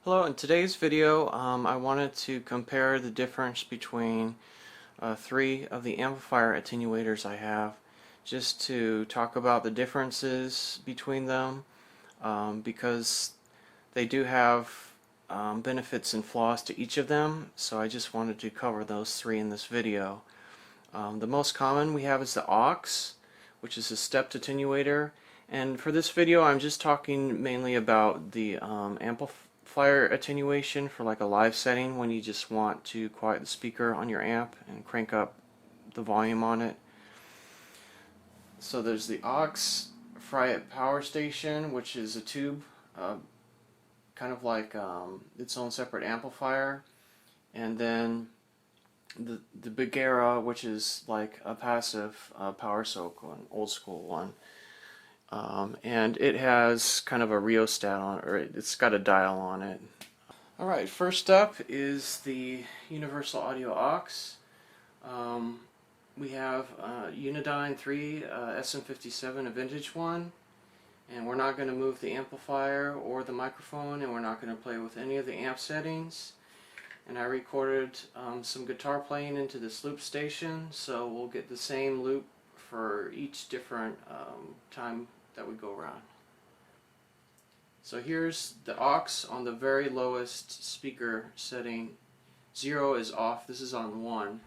Hello, in today's video I wanted to compare the difference between three of the amplifier attenuators I have, just to talk about the differences between them, because they do have benefits and flaws to each of them, so I just wanted to cover those three in this video. The most common we have is the Ox, which is a stepped attenuator, and for this video I'm just talking mainly about the amplifier attenuation for like a live setting when you just want to quiet the speaker on your amp and crank up the volume on it. So there's the Ox Fryette Powerstation, which is a tube, kind of like its own separate amplifier, and then the Bugera, which is like a passive power soak, an old school one. And it has kind of a rheostat on it, or it's got a dial on it. Alright, first up is the Universal Audio Ox. We have Unidyne 3 SM57, a vintage one, and we're not going to move the amplifier or the microphone, and we're not going to play with any of the amp settings. And I recorded some guitar playing into this loop station, so we'll get the same loop for each different time that we go around. So here's the Ox on the very lowest speaker setting. 0 is off, this is on 1.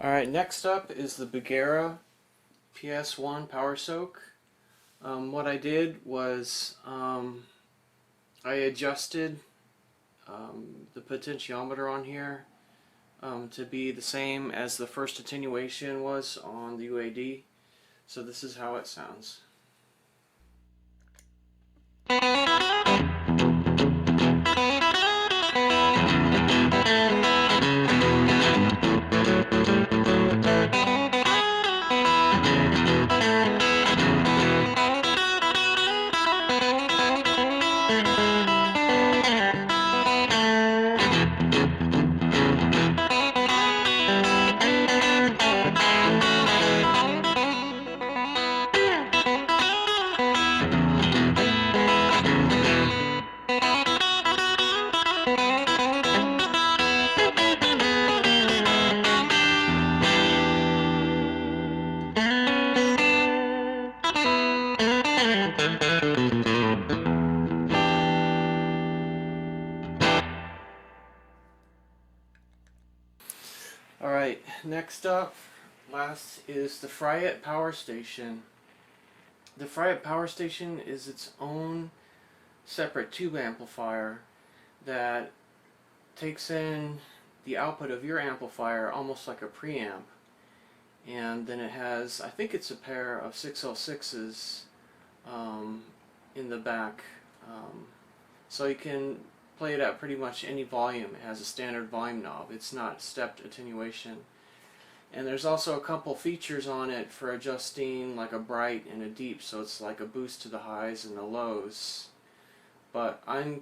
Alright, next up is the Bugera PS1 Power Soak. What I did was I adjusted the potentiometer on here to be the same as the first attenuation was on the UAD. So this is how it sounds. Alright, next up, last is the Fryette Powerstation. The Fryette Powerstation is its own separate tube amplifier that takes in the output of your amplifier almost like a preamp, and then it has, I think it's a pair of 606s in the back, so you can play it at pretty much any volume. It has a standard volume knob. It's not stepped attenuation. And there's also a couple features on it for adjusting like a bright and a deep, so it's like a boost to the highs and the lows. But I'm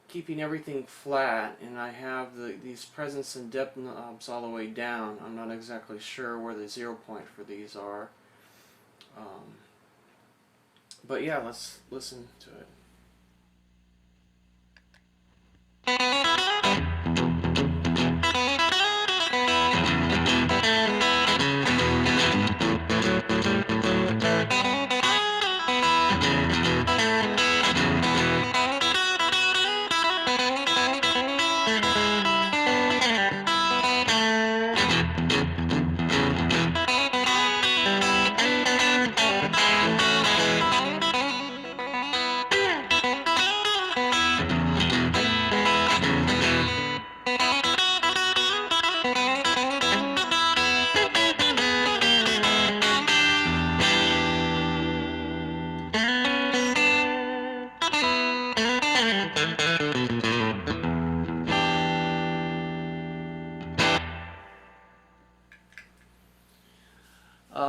keeping everything flat, and I have these presence and depth knobs all the way down. I'm not exactly sure where the 0 point for these are. But yeah, let's listen to it.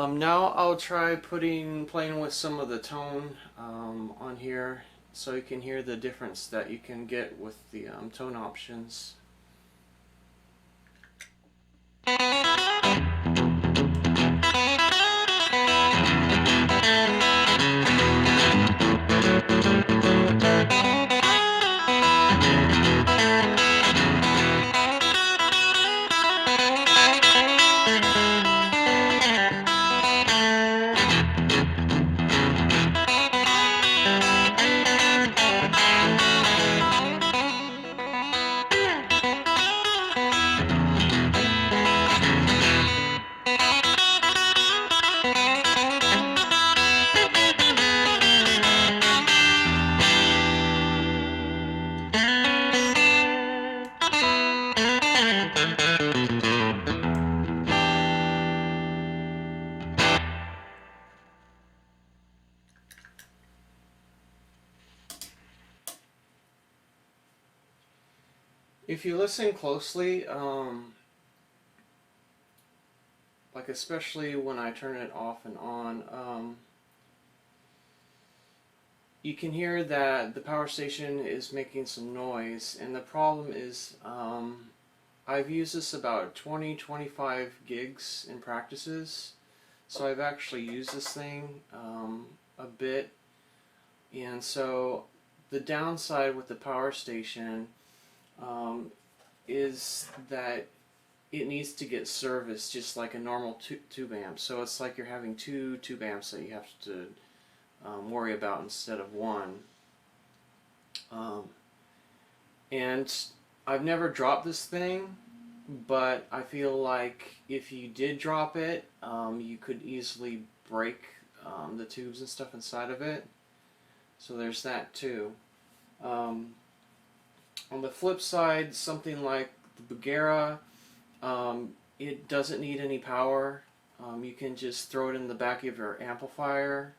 Now I'll try playing with some of the tone on here so you can hear the difference that you can get with the tone options. If you listen closely, like especially when I turn it off and on, you can hear that the power station is making some noise, and the problem is I've used this about 20-25 gigs in practices, so I've actually used this thing a bit, and so the downside with the power station is that it needs to get serviced just like a normal tube amp. So it's like you're having two tube amps that you have to worry about instead of one. And I've never dropped this thing, but I feel like if you did drop it, you could easily break the tubes and stuff inside of it. So there's that too. On the flip side, something like the Bugera, it doesn't need any power. You can just throw it in the back of your amplifier.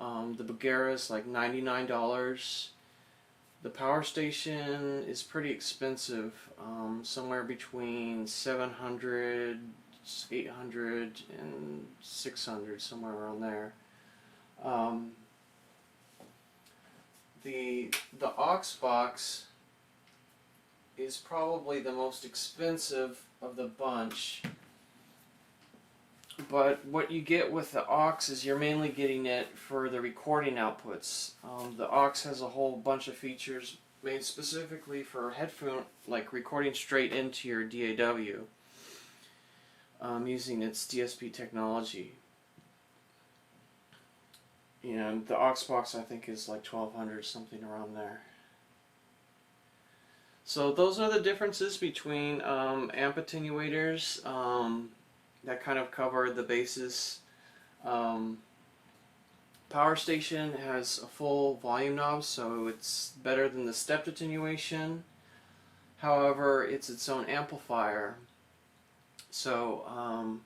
The Bugera is like $99. The power station is pretty expensive, somewhere between $700, $800, and $600, somewhere around there. The Ox box is probably the most expensive of the bunch, but what you get with the Ox is you're mainly getting it for the recording outputs. The Ox has a whole bunch of features made specifically for headphone, like recording straight into your DAW, using its DSP technology. And the Ox box I think is like $1,200, something around there. So those are the differences between amp attenuators that kind of cover the basis. Power station has a full volume knob, so it's better than the stepped attenuation. However, it's its own amplifier, so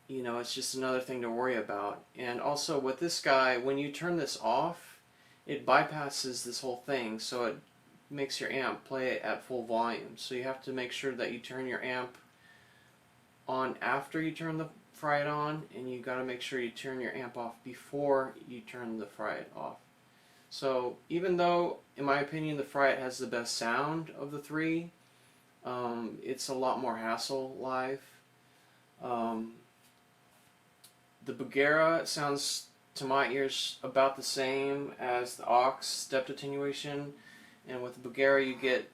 you know, it's just another thing to worry about. And also with this guy, when you turn this off, it bypasses this whole thing, so it makes your amp play at full volume. So you have to make sure that you turn your amp on after you turn the Fryette on, and you got to make sure you turn your amp off before you turn the Fryette off. So even though, in my opinion, the Fryette has the best sound of the three, it's a lot more hassle live. The Bugera sounds to my ears about the same as the Ox stepped attenuation, and with the Bugera you get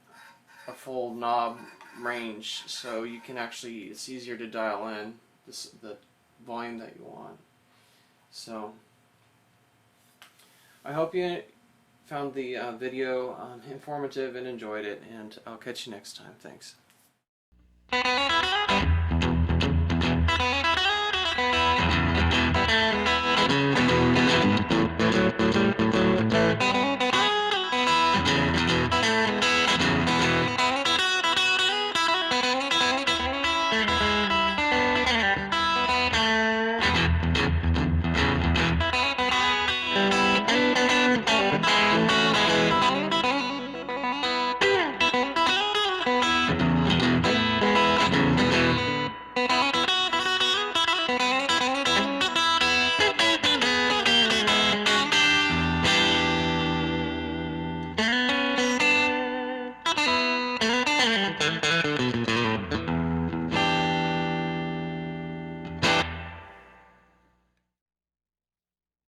a full knob range, so you can actually, it's easier to dial in the volume that you want. So I hope you found the video informative and enjoyed it, and I'll catch you next time. Thanks.